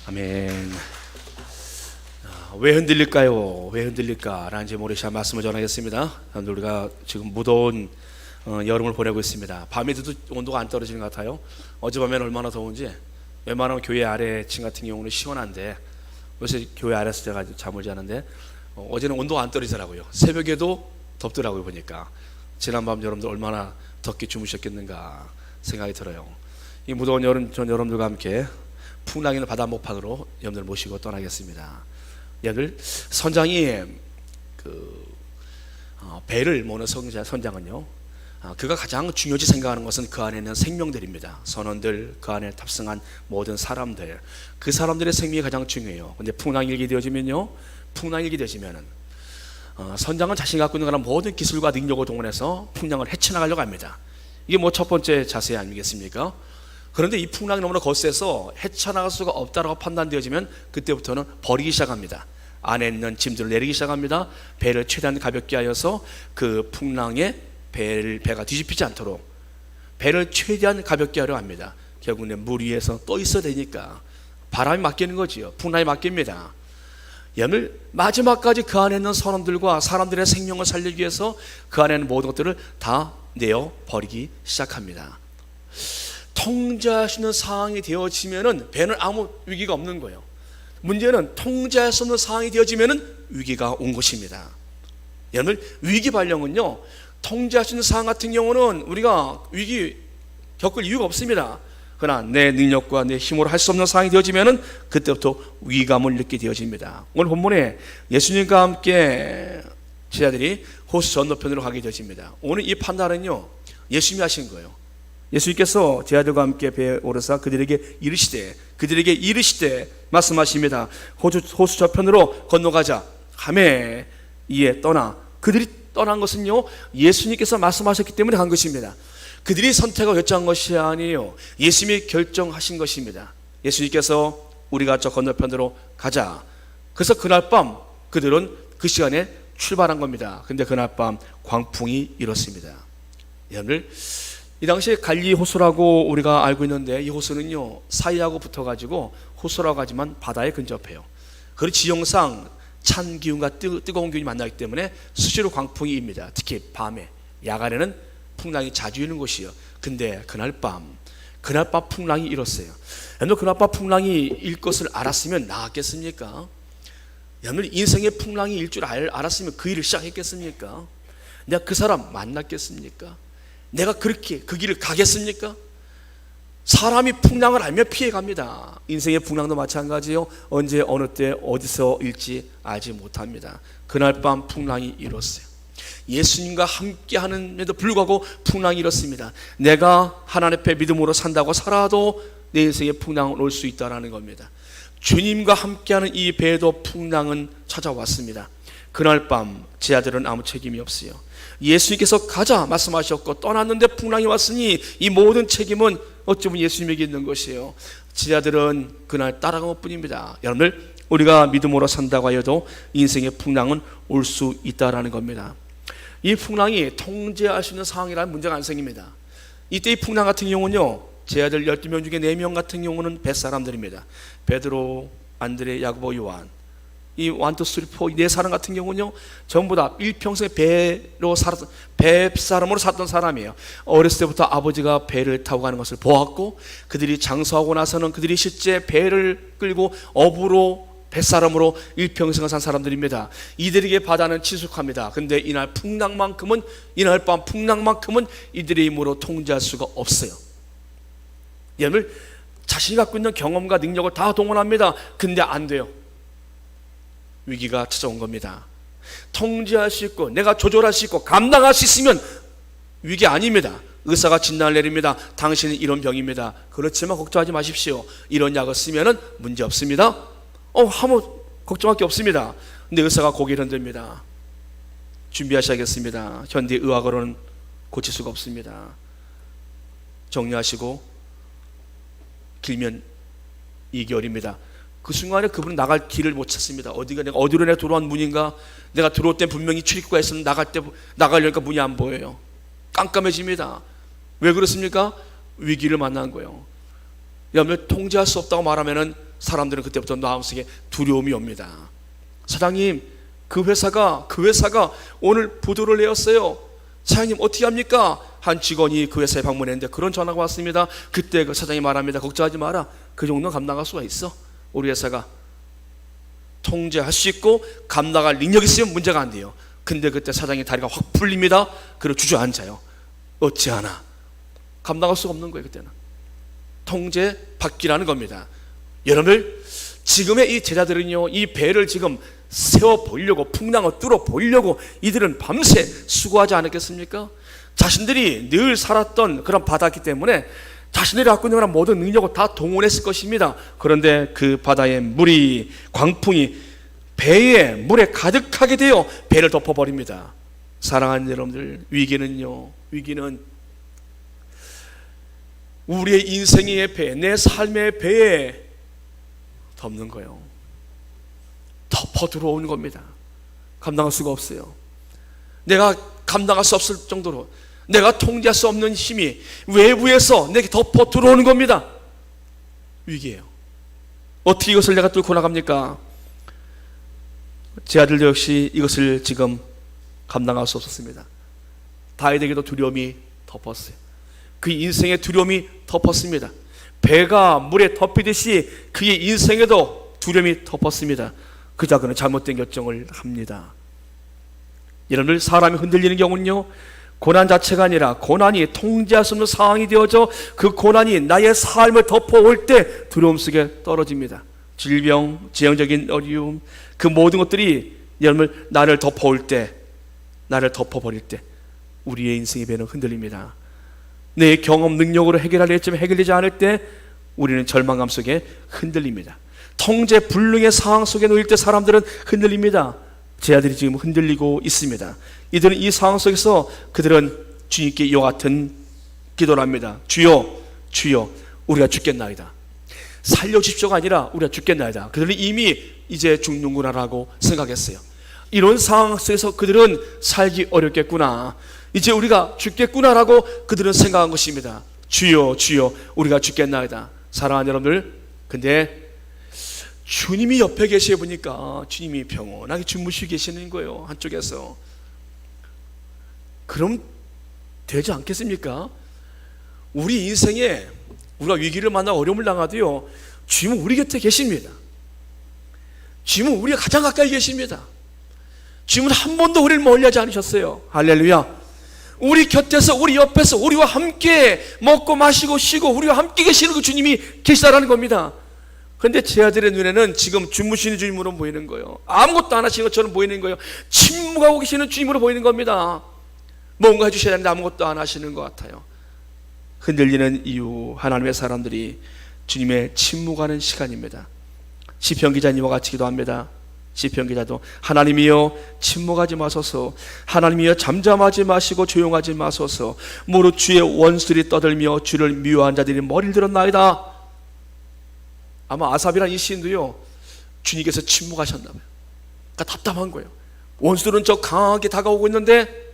아멘. 왜 흔들릴까요? 왜 흔들릴까? 라는 제목으로 시작 말씀을 전하겠습니다. 우리가 지금 무더운 여름을 보내고 있습니다. 밤에도 온도가 안 떨어지는 것 같아요. 어젯밤에는 얼마나 더운지. 웬만하면 교회 아래층 같은 경우는 시원한데 요새 교회 아래에서 제가 잠을 자는데 어제는 온도가 안 떨어지더라고요. 새벽에도 덥더라고요. 보니까 지난밤 여러분들 얼마나 덥게 주무셨겠는가 생각이 들어요. 이 무더운 여름 전 여러분들과 함께 풍랑이는 바다 목판으로 여러분들 모시고 떠나겠습니다. 여러분들 선장이 배를 모는 선장은요, 그가 가장 중요시 생각하는 것은 그 안에 있는 생명들입니다. 선원들, 그 안에 탑승한 모든 사람들, 그 사람들의 생명이 가장 중요해요. 근데 풍랑이 일게 되어지면요, 선장은 자신이 갖고 있는 그런 모든 기술과 능력을 동원해서 풍랑을 헤쳐나가려고 합니다. 이게 뭐 첫 번째 자세 아니겠습니까? 그런데 이 풍랑이 너무나 거세서 헤쳐나갈 수가 없다고 판단되어지면 그때부터는 버리기 시작합니다. 안에 있는 짐들을 내리기 시작합니다. 배를 최대한 가볍게 하여서 그 풍랑에 배가 뒤집히지 않도록 배를 최대한 가볍게 하려 합니다. 결국은 물 위에서 떠 있어야 되니까 바람이 맡기는 거지요. 풍랑이 맡깁니다. 여러분, 마지막까지 그 안에 있는 선원들과 사람들의 생명을 살리기 위해서 그 안에 있는 모든 것들을 다 내어 버리기 시작합니다. 통제할 수 있는 상황이 되어지면은 배는 아무 위기가 없는 거예요. 문제는 통제할 수 없는 상황이 되어지면은 위기가 온 것입니다. 여러분, 위기 발령은요, 통제할 수 있는 상황 같은 경우는 우리가 위기 겪을 이유가 없습니다. 그러나 내 능력과 내 힘으로 할 수 없는 상황이 되어지면은 그때부터 위기감을 느끼게 되어집니다. 오늘 본문에 예수님과 함께 제자들이 호수 건너편으로 가게 되어집니다. 오늘 이 판단은요, 예수님이 하신 거예요. 예수님께서 제자들과 함께 배에 오르사 그들에게 이르시되 말씀하십니다. 호수 저편으로 건너가자 하매 이에 떠나, 그들이 떠난 것은요, 예수님께서 말씀하셨기 때문에 간 것입니다. 그들이 선택하고 결정한 것이 아니에요. 예수님이 결정하신 것입니다. 예수님께서 우리가 저 건너편으로 가자. 그래서 그날 밤 그들은 그 시간에 출발한 겁니다. 근데 그날 밤 광풍이 일었습니다. 여러분들, 이 당시에 갈릴리 호수라고 우리가 알고 있는데 이 호수는요, 사이하고 붙어가지고 호수라고 하지만 바다에 근접해요. 그리고 지형상 찬 기운과 뜨거운 기운이 만나기 때문에 수시로 광풍이 입니다. 특히 밤에, 야간에는 풍랑이 자주 이는 곳이에요. 근데 그날 밤 풍랑이 일었어요. 여러분, 그날 밤 풍랑이 일 것을 알았으면 나았겠습니까? 여러분, 인생의 풍랑이 일 줄 알았으면 그 일을 시작했겠습니까? 내가 그 사람 만났겠습니까? 내가 그렇게 그 길을 가겠습니까? 사람이 풍랑을 알면 피해갑니다. 인생의 풍랑도 마찬가지예요. 언제 어느 때 어디서 일지 알지 못합니다. 그날 밤 풍랑이 일었어요. 예수님과 함께 하는데도 불구하고 풍랑이 일었습니다. 내가 하나님 앞에 믿음으로 산다고 살아도 내 인생에 풍랑은 올 수 있다는 겁니다. 주님과 함께하는 이 배에도 풍랑은 찾아왔습니다. 그날 밤 제자들은 아무 책임이 없어요. 예수님께서 가자 말씀하셨고 떠났는데 풍랑이 왔으니 이 모든 책임은 어쩌면 예수님에게 있는 것이에요. 제자들은 그날 따라간 것 뿐입니다. 여러분들, 우리가 믿음으로 산다고 하여도 인생의 풍랑은 올 수 있다는 겁니다. 이 풍랑이 통제할 수 있는 상황이라는 문제가 안 생깁니다. 이때 이 풍랑 같은 경우는요, 제자들 12명 중에 4명 같은 경우는 뱃사람들입니다. 베드로, 안드레, 야고보, 요한. 이 1, 2, 3, 4, 네 사람 같은 경우는요, 전부 다 일평생 뱃사람으로 살던 사람이에요. 어렸을 때부터 아버지가 배를 타고 가는 것을 보았고, 그들이 장수하고 나서는 그들이 실제 배를 끌고 어부로 뱃사람으로 일평생을 산 사람들입니다. 이들에게 바다는 친숙합니다. 근데 이날 밤 풍랑만큼은 이들의 힘으로 통제할 수가 없어요. 여러분, 자신이 갖고 있는 경험과 능력을 다 동원합니다. 근데 안 돼요. 위기가 찾아온 겁니다. 통제할 수 있고 내가 조절할 수 있고 감당할 수 있으면 위기 아닙니다. 의사가 진단을 내립니다. 당신은 이런 병입니다. 그렇지만 걱정하지 마십시오. 이런 약을 쓰면 문제 없습니다. 아무 걱정할 게 없습니다. 근데 의사가 고개를 흔듭니다. 준비하셔야겠습니다. 현대 의학으로는 고칠 수가 없습니다. 정리하시고 길면 2개월입니다. 그 순간에 그분은 나갈 길을 못 찾습니다. 어디로 내가 들어온 문인가? 내가 들어올 때 분명히 출입구가 있었는데 나가려니까 문이 안 보여요. 깜깜해집니다. 왜 그렇습니까? 위기를 만난 거예요. 여러분, 통제할 수 없다고 말하면은 사람들은 그때부터 마음속에 두려움이 옵니다. 사장님, 그 회사가 오늘 부도를 내었어요. 사장님 어떻게 합니까? 한 직원이 그 회사에 방문했는데 그런 전화가 왔습니다. 그때 그 사장이 말합니다. 걱정하지 마라. 그 정도는 감당할 수가 있어. 우리 회사가 통제할 수 있고 감당할 능력이 있으면 문제가 안 돼요. 근데 그때 사장의 다리가 확 풀립니다. 그리고 주저앉아요. 어찌하나 감당할 수가 없는 거예요. 그때는 통제 받기라는 겁니다. 여러분들, 지금의 이 제자들은요, 이 배를 지금 세워 보려고, 풍랑을 뚫어 보려고 이들은 밤새 수고하지 않았겠습니까? 자신들이 늘 살았던 그런 바다이기 때문에 자신들이 갖고 있는 모든 능력을 다 동원했을 것입니다. 그런데 그 바다의 물이, 광풍이 배에 물에 가득하게 되어 배를 덮어버립니다. 사랑하는 여러분들, 위기는 우리의 인생의 배, 내 삶의 배에 덮는 거예요. 덮어 들어오는 겁니다. 감당할 수가 없어요. 내가 감당할 수 없을 정도로, 내가 통제할 수 없는 힘이 외부에서 내게 덮어 들어오는 겁니다. 위기예요. 어떻게 이것을 내가 뚫고 나갑니까? 제 아들도 역시 이것을 지금 감당할 수 없었습니다. 다윗에게도 두려움이 덮었어요. 그 인생의 두려움이 덮었습니다. 배가 물에 덮이듯이 그의 인생에도 두려움이 덮었습니다. 그자 그는 잘못된 결정을 합니다. 여러분들, 사람이 흔들리는 경우는요, 고난 자체가 아니라 고난이 통제할 수 없는 상황이 되어져 그 고난이 나의 삶을 덮어올 때 두려움 속에 떨어집니다. 질병, 재정적인 어려움, 그 모든 것들이 여러분 나를 덮어올 때, 나를 덮어버릴 때 우리의 인생의 배는 흔들립니다. 내 경험, 능력으로 해결하려 했지만 해결되지 않을 때 우리는 절망감 속에 흔들립니다. 통제 불능의 상황 속에 놓일 때 사람들은 흔들립니다. 제 아들이 지금 흔들리고 있습니다. 이들은 이 상황 속에서 그들은 주님께 이와 같은 기도를 합니다. 주여, 주여, 우리가 죽겠나이다. 살려주십시오가 아니라 우리가 죽겠나이다. 그들은 이미 이제 죽는구나라고 생각했어요. 이런 상황 속에서 그들은 살기 어렵겠구나, 이제 우리가 죽겠구나라고 그들은 생각한 것입니다. 주여, 주여, 우리가 죽겠나이다. 사랑하는 여러분들, 근데 주님이 옆에 계시게 보니까 주님이 평온하게 주무시고 계시는 거예요. 한쪽에서. 그럼 되지 않겠습니까? 우리 인생에 우리가 위기를 만나 어려움을 당하도요, 주님은 우리 곁에 계십니다. 주님은 우리가 가장 가까이 계십니다. 주님은 한 번도 우리를 멀리하지 않으셨어요. 할렐루야. 우리 곁에서, 우리 옆에서 우리와 함께 먹고 마시고 쉬고 우리와 함께 계시는 그 주님이 계시다라는 겁니다. 그런데 제 아들의 눈에는 지금 주무시는 주님으로 보이는 거예요. 아무것도 안 하시는 것처럼 보이는 거예요. 침묵하고 계시는 주님으로 보이는 겁니다. 뭔가 해주셔야 되는데 아무것도 안 하시는 것 같아요. 흔들리는 이유, 하나님의 사람들이 주님의 침묵하는 시간입니다. 시편 기자는 이와 같이 기도합니다. 시편 기자도 하나님이여 침묵하지 마소서, 하나님이여 잠잠하지 마시고 조용하지 마소서. 무릇 주의 원수들이 떠들며 주를 미워한 자들이 머리를 들었나이다. 아마 아삽이라는 이 시인도요, 주님께서 침묵하셨나 봐요. 그러니까 답답한 거예요. 원수들은 저 강하게 다가오고 있는데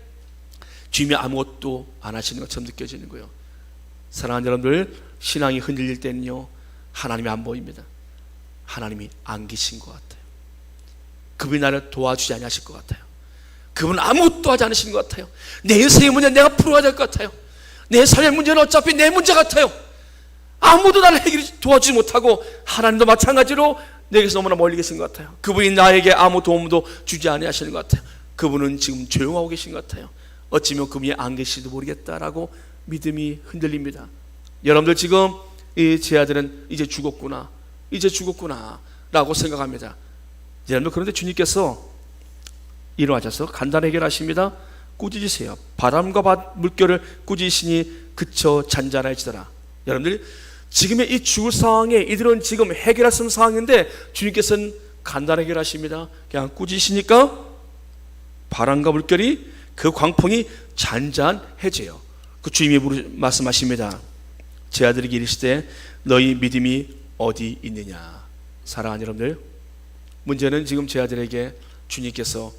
주님이 아무것도 안 하시는 것처럼 느껴지는 거예요. 사랑하는 여러분들, 신앙이 흔들릴 때는요, 하나님이 안 보입니다. 하나님이 안 계신 것 같아요. 그분이 나를 도와주지 않으실 것 같아요. 그분은 아무것도 하지 않으신 것 같아요. 내 인생의 문제 내가 풀어야 될 것 같아요. 내 삶의 문제는 어차피 내 문제 같아요. 아무도 나를 해결해 도와주지 못하고 하나님도 마찬가지로 내게서 너무나 멀리 계신 것 같아요. 그분이 나에게 아무 도움도 주지 않으시는 것 같아요. 그분은 지금 조용하고 계신 것 같아요. 어찌면 그분이 안 계시도 모르겠다라고 믿음이 흔들립니다. 여러분들, 지금 제 아들은 이제 죽었구나 라고 생각합니다. 여러분, 그런데 주님께서 일어나셔서 간단히 해결하십니다. 꾸짖으세요. 바람과 물결을 꾸짖으시니 그쳐 잔잔해지더라. 여러분들, 지금의 이 죽을 상황에 이들은 지금 해결할 수 없는 상황인데 주님께서는 간단하게 해결하십니다. 그냥 꾸짖으시니까 바람과 물결이, 그 광풍이 잔잔해져요. 그 주님이 말씀하십니다. 제 아들에게 이르시되 너희 믿음이 어디 있느냐. 사랑하는 여러분들, 문제는 지금 제 아들에게 주님께서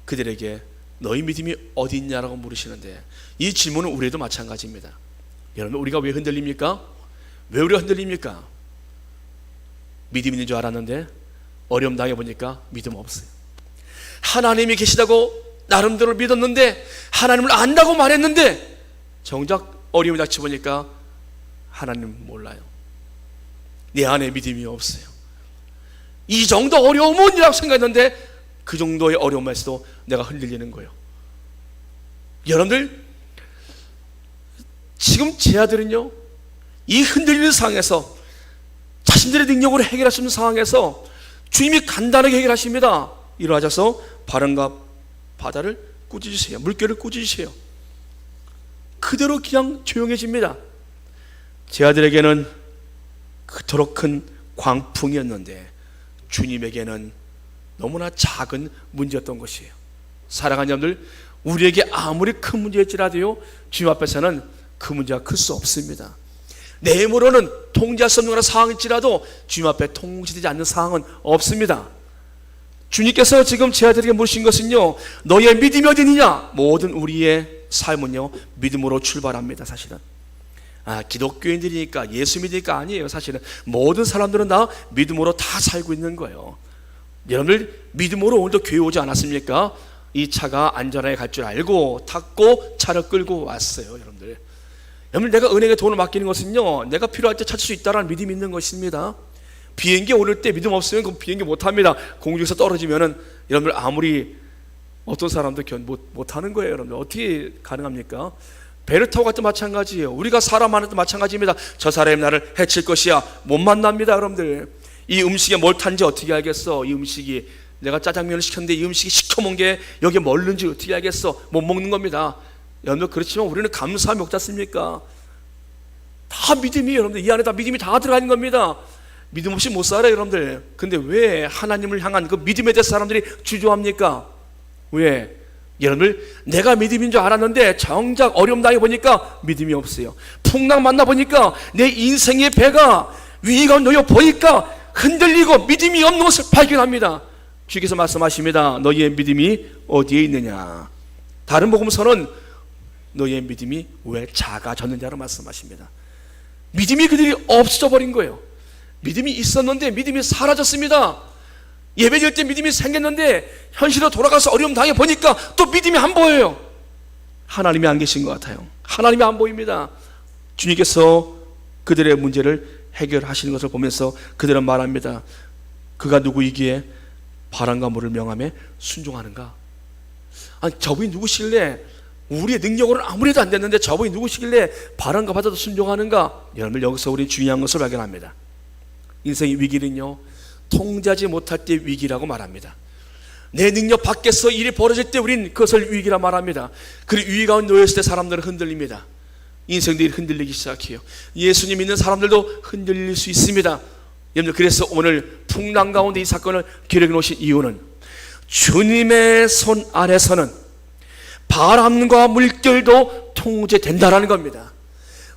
그들에게 너희 믿음이 어디 있냐라고 물으시는데, 이 질문은 우리도 마찬가지입니다. 여러분, 우리가 왜 흔들립니까? 왜 우리가 흔들립니까? 믿음 있는 줄 알았는데 어려움 당해보니까 믿음 없어요. 하나님이 계시다고 나름대로 믿었는데, 하나님을 안다고 말했는데 정작 어려움이 닥쳐보니까 하나님 몰라요. 내 안에 믿음이 없어요. 이 정도 어려움은 이라고 생각했는데 그 정도의 어려움에서도 내가 흔들리는 거예요. 여러분들, 지금 제 아들은요, 이 흔들리는 상황에서 자신들의 능력으로 해결할 수 있는 상황에서 주님이 간단하게 해결하십니다. 일어나셔서 바람과 바다를 꾸짖으세요. 물결을 꾸짖으세요. 그대로 그냥 조용해집니다. 제 아들에게는 그토록 큰 광풍이었는데 주님에게는 너무나 작은 문제였던 것이에요. 사랑하는 여러분들, 우리에게 아무리 큰 문제일지라도요, 주님 앞에서는 그 문제가 클 수 없습니다. 내 힘으로는 통제할 수 없는 상황일지라도 주님 앞에 통제되지 않는 상황은 없습니다. 주님께서 지금 제 아들에게 물으신 것은요, 너의 믿음이 어디느냐? 모든 우리의 삶은요, 믿음으로 출발합니다. 사실은 기독교인들이니까, 예수 믿으니까 아니에요. 사실은 모든 사람들은 다 믿음으로 다 살고 있는 거예요. 여러분들, 믿음으로 오늘도 교회 오지 않았습니까? 이 차가 안전하게 갈 줄 알고 탔고 차를 끌고 왔어요. 여러분들, 내가 은행에 돈을 맡기는 것은요, 내가 필요할 때 찾을 수 있다는 믿음이 있는 것입니다. 비행기 오를 때 믿음 없으면 그 비행기 못합니다. 공중에서 떨어지면은 여러분들, 아무리 어떤 사람도 못하는 거예요. 여러분들, 어떻게 가능합니까? 배를 타고 갈 때 마찬가지예요. 우리가 사람 만날 때 마찬가지입니다. 저 사람이 나를 해칠 것이야, 못 만납니다. 여러분들, 이 음식에 뭘 탄지 어떻게 알겠어? 이 음식이, 내가 짜장면을 시켰는데 이 음식이 시커먼 게 여기에 뭘 넣는지 어떻게 알겠어? 못 먹는 겁니다. 여러분들, 그렇지만 우리는 감사함이 없지 않습니까? 다 믿음이에요. 여러분들, 이 안에 다 믿음이 다 들어가 있는 겁니다. 믿음 없이 못 살아요. 여러분들, 근데 왜 하나님을 향한 그 믿음에 대해서 사람들이 주저합니까? 왜? 여러분들, 내가 믿음인 줄 알았는데 정작 어려움 당해보니까 믿음이 없어요. 풍랑 만나보니까 내 인생의 배가 위기가 놓여 보니까 흔들리고 믿음이 없는 것을 발견합니다. 주께서 말씀하십니다. 너희의 믿음이 어디에 있느냐? 다른 복음서는 너희의 믿음이 왜 작아졌느냐로 말씀하십니다. 믿음이 그들이 없어져 버린 거예요. 믿음이 있었는데 믿음이 사라졌습니다. 예배드릴 때 믿음이 생겼는데 현실로 돌아가서 어려움 당해보니까 또 믿음이 안 보여요. 하나님이 안 계신 것 같아요. 하나님이 안 보입니다. 주님께서 그들의 문제를 해결하시는 것을 보면서 그들은 말합니다. 그가 누구이기에 바람과 물을 명함에 순종하는가? 아니, 저분이 누구시길래, 우리의 능력으로는 아무래도 안 됐는데 저분이 누구시길래 바람과 바다도 순종하는가? 여러분, 여기서 우리 중요한 것을 발견합니다. 인생의 위기는요, 통제하지 못할 때 위기라고 말합니다. 내 능력 밖에서 일이 벌어질 때 우린 그것을 위기라 말합니다. 그리고 위기 가운데 놓였을 때 사람들은 흔들립니다. 인생들이 흔들리기 시작해요. 예수님 믿는 사람들도 흔들릴 수 있습니다. 여러분, 그래서 오늘 풍랑 가운데 이 사건을 기록해 놓으신 이유는 주님의 손 아래서는 바람과 물결도 통제된다라는 겁니다.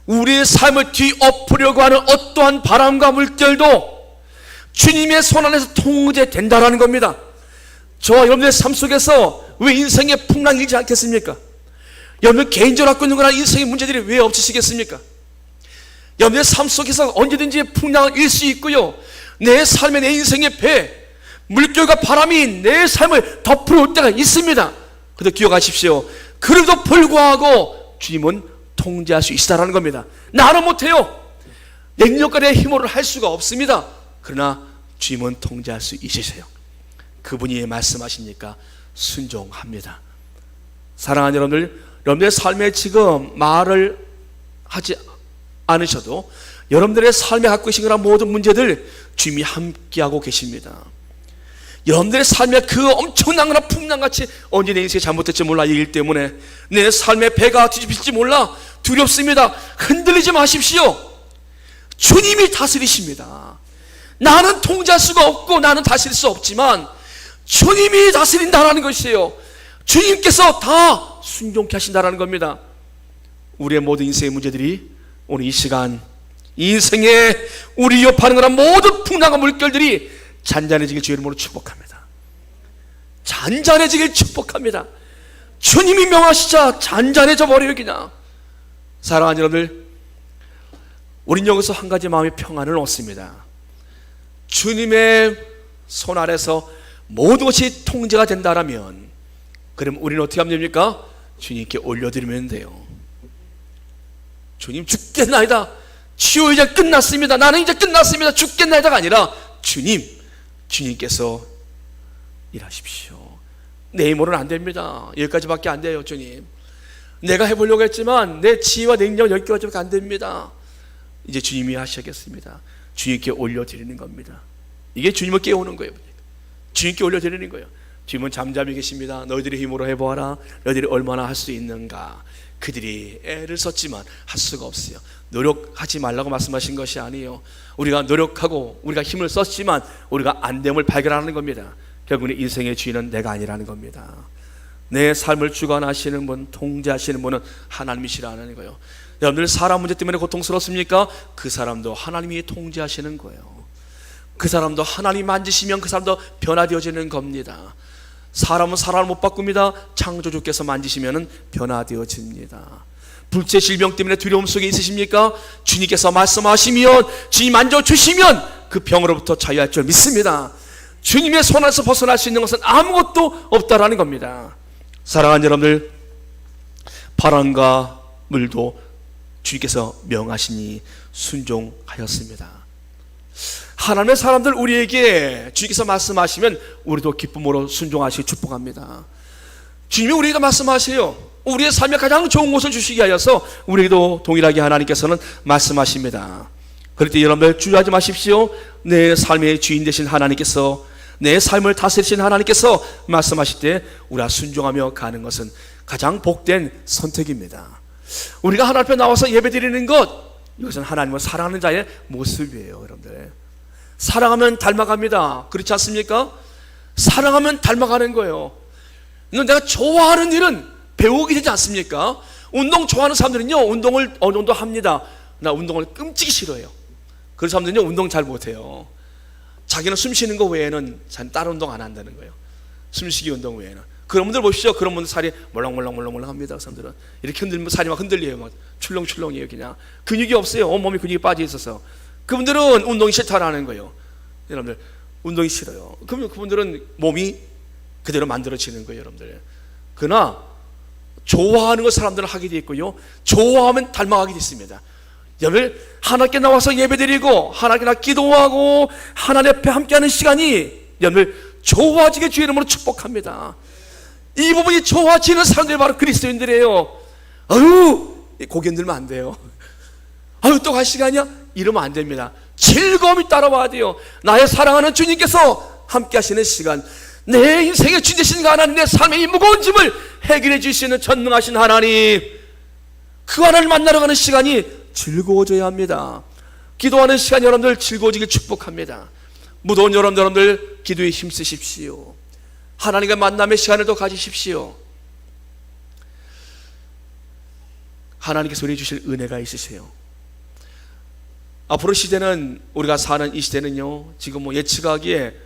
우리의 삶을 뒤엎으려고 하는 어떠한 바람과 물결도 주님의 손 안에서 통제된다라는 겁니다. 저와 여러분의 삶 속에서 왜 인생에 풍랑이 일지 않겠습니까? 여러분, 개인적으로 갖고 있는 거나 인생의 문제들이 왜 없으시겠습니까? 여러분의 삶 속에서 언제든지 풍랑을 일 수 있고요, 내 삶의, 내 인생의 배, 물결과 바람이 내 삶을 덮어올 때가 있습니다. 그래도 기억하십시오. 그래도 불구하고 주님은 통제할 수 있다라는 겁니다. 나는 못해요. 내 능력과 내 힘으로 할 수가 없습니다. 그러나 주님은 통제할 수 있으세요. 그분이 말씀하시니까 순종합니다. 사랑하는 여러분들, 여러분들의 삶에 지금 말을 하지 않으셔도 여러분들의 삶에 갖고 계신 그런 모든 문제들 주님이 함께하고 계십니다. 여러분들의 삶에 그 엄청난 거나 풍랑같이 언제 내 인생이 잘못될지 몰라, 이 일 때문에 내 삶의 배가 뒤집힐지 몰라 두렵습니다. 흔들리지 마십시오. 주님이 다스리십니다. 나는 통제할 수가 없고 나는 다스릴 수 없지만 주님이 다스린다라는 것이에요. 주님께서 다 순종케 하신다라는 겁니다. 우리의 모든 인생의 문제들이 오늘 이 시간, 이 인생에 우리 위협하는 거나 모든 풍랑과 물결들이 잔잔해지길 주의 이름으로 축복합니다. 잔잔해지길 축복합니다. 주님이 명하시자 잔잔해져 버려요. 그냥. 사랑하는 여러분들, 우린 여기서 한 가지 마음의 평안을 얻습니다. 주님의 손 아래서 모든 것이 통제가 된다라면, 그럼 우리는 어떻게 하면 됩니까? 주님께 올려드리면 돼요. 주님 죽겠나이다, 치유 이제 끝났습니다, 나는 이제 끝났습니다, 죽겠나이다가 아니라 주님께서 일하십시오. 내 힘으로는 안 됩니다. 여기까지밖에 안 돼요. 주님, 내가 해보려고 했지만 내 지혜와 능력 여기까지밖에 안 됩니다. 이제 주님이 하시겠습니다. 주님께 올려드리는 겁니다. 이게 주님을 깨우는 거예요. 주님께 올려드리는 거예요. 주님은 잠잠히 계십니다. 너희들의 힘으로 해보아라. 너희들이 얼마나 할 수 있는가. 그들이 애를 썼지만 할 수가 없어요. 노력하지 말라고 말씀하신 것이 아니에요. 우리가 노력하고 우리가 힘을 썼지만 우리가 안 됨을 발견하는 겁니다. 결국은 인생의 주인은 내가 아니라는 겁니다. 내 삶을 주관하시는 분, 통제하시는 분은 하나님이시라는 거예요. 여러분들 사람 문제 때문에 고통스럽습니까? 그 사람도 하나님이 통제하시는 거예요. 그 사람도 하나님이 만지시면 그 사람도 변화되어지는 겁니다. 사람은 사람을 못 바꿉니다. 창조주께서 만지시면 변화되어집니다. 불제 질병 때문에 두려움 속에 있으십니까? 주님께서 말씀하시면, 주님 만져주시면 그 병으로부터 자유할 줄 믿습니다. 주님의 손에서 벗어날 수 있는 것은 아무것도 없다라는 겁니다. 사랑하는 여러분들, 바람과 물도 주님께서 명하시니 순종하였습니다. 하나님의 사람들, 우리에게 주님께서 말씀하시면 우리도 기쁨으로 순종하시기 축복합니다. 주님이 우리에게 말씀하세요. 우리의 삶에 가장 좋은 것을 주시기 하여서 우리에게도 동일하게 하나님께서는 말씀하십니다. 그럴 때 여러분들 주저하지 마십시오. 내 삶의 주인 되신 하나님께서, 내 삶을 다스리신 하나님께서 말씀하실 때 우리가 순종하며 가는 것은 가장 복된 선택입니다. 우리가 하나님 앞에 나와서 예배드리는 것, 이것은 하나님을 사랑하는 자의 모습이에요. 여러분들, 사랑하면 닮아갑니다. 그렇지 않습니까? 사랑하면 닮아가는 거예요. 내가 좋아하는 일은 배우게 되지 않습니까? 운동 좋아하는 사람들은요, 운동을 어느 정도 합니다. 나 운동을 끔찍이 싫어해요. 그런 사람들은요, 운동 잘 못해요. 자기는 숨 쉬는 거 외에는 다른 운동 안 한다는 거예요. 숨쉬기 운동 외에는. 그런 분들 보십시오. 그런 분들 살이 몰랑몰랑 합니다. 그 사람들은 이렇게 흔들면 살이 막 흔들려요. 막 출렁출렁해요. 그냥 근육이 없어요. 온몸이 근육이 빠져 있어서. 그분들은 운동이 싫다라는 거예요. 여러분들, 운동이 싫어요. 그러면 그분들은 몸이 그대로 만들어지는 거예요. 여러분들, 그러나 좋아하는 걸 사람들은 하게 돼 있고요, 좋아하면 닮아가게 돼 있습니다. 여러분들, 하나님께 나와서 예배드리고 하나님께 기도하고 하나님 앞에 함께하는 시간이 여러분들 좋아지게 주의 이름으로 축복합니다. 이 부분이 좋아지는 사람들이 바로 그리스도인들이에요. 아유, 고개 흔들면 안 돼요. 아유, 또 갈 시간이야? 이러면 안 됩니다. 즐거움이 따라와야 돼요. 나의 사랑하는 주님께서 함께 하시는 시간, 내 인생의 주인 되신 하나님, 내 삶의 이 무거운 짐을 해결해 주시는 전능하신 하나님, 그 하나님을 만나러 가는 시간이 즐거워져야 합니다. 기도하는 시간 여러분들 즐거워지길 축복합니다. 무더운 여러분들 기도에 힘쓰십시오. 하나님과 만남의 시간을 더 가지십시오. 하나님께서 우리에게 주실 은혜가 있으세요. 앞으로 시대는, 우리가 사는 이 시대는요, 지금 뭐 예측하기에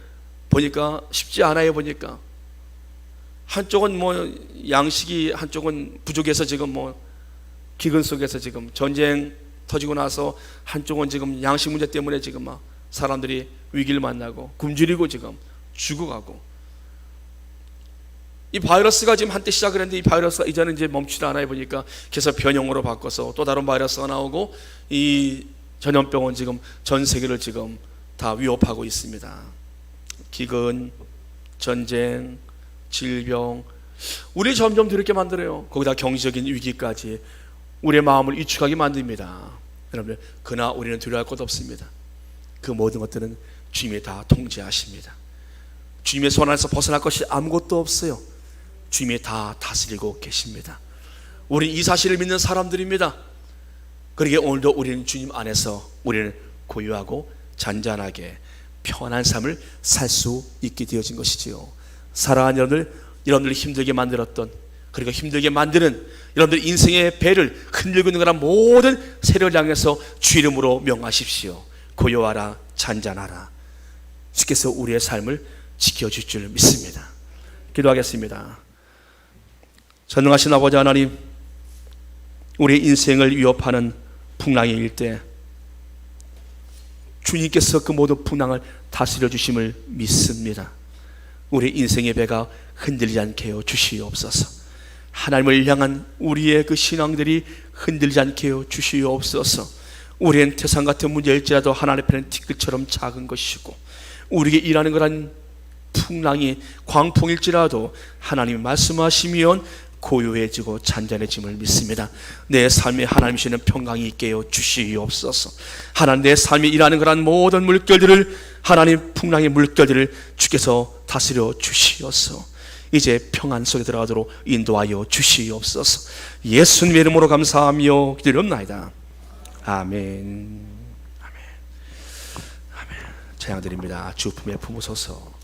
보니까 쉽지 않아요. 보니까 한쪽은 뭐 양식이, 한쪽은 부족해서 지금 뭐 기근 속에서 지금 전쟁 터지고 나서 한쪽은 지금 양식 문제 때문에 지금 막 사람들이 위기를 만나고 굶주리고 지금 죽어가고, 이 바이러스가 지금 한때 시작을 했는데 이 바이러스가 이제는 이제 멈추지 않아요. 보니까 계속 변형으로 바꿔서 또 다른 바이러스가 나오고, 이 전염병은 지금 전 세계를 지금 다 위협하고 있습니다. 기근, 전쟁, 질병, 우리 점점 두렵게 만들어요. 거기다 경제적인 위기까지 우리의 마음을 위축하게 만듭니다. 여러분, 그러나 우리는 두려워할 것 없습니다. 그 모든 것들은 주님이 다 통제하십니다. 주님의 손 안에서 벗어날 것이 아무것도 없어요. 주님이 다 다스리고 계십니다. 우리 이 사실을 믿는 사람들입니다. 그러기에 오늘도 우리는 주님 안에서 우리는 고요하고 잔잔하게 편한 삶을 살 수 있게 되어진 것이지요. 사랑하는 여러분들 힘들게 만들었던, 그리고 힘들게 만드는 여러분들 인생의 배를 흔들고 있는 거란 모든 세력을 향해서 주 이름으로 명하십시오. 고요하라, 잔잔하라. 주께서 우리의 삶을 지켜줄 줄 믿습니다. 기도하겠습니다. 전능하신 아버지 하나님, 우리의 인생을 위협하는 풍랑이 일 때 주님께서 그 모든 풍랑을 다스려 주심을 믿습니다. 우리 인생의 배가 흔들리지 않게 해 주시옵소서. 하나님을 향한 우리의 그 신앙들이 흔들리지 않게 해 주시옵소서. 우리는 태산 같은 문제일지라도 하나님 앞에는 티끌처럼 작은 것이고, 우리에게 일하는 거란 풍랑이 광풍일지라도 하나님이 말씀하시면 고요해지고 잔잔해짐을 믿습니다. 내 삶에 하나님 주시는 평강이 있게 해 주시옵소서. 하나님, 내 삶이 일하는 그런 모든 물결들을, 하나님 풍랑의 물결들을 주께서 다스려 주시옵소서. 이제 평안 속에 들어가도록 인도하여 주시옵소서. 예수님의 이름으로 감사하며 기도합나이다. 아멘. 아멘. 아멘. 찬양드립니다. 주 품에 품으소서.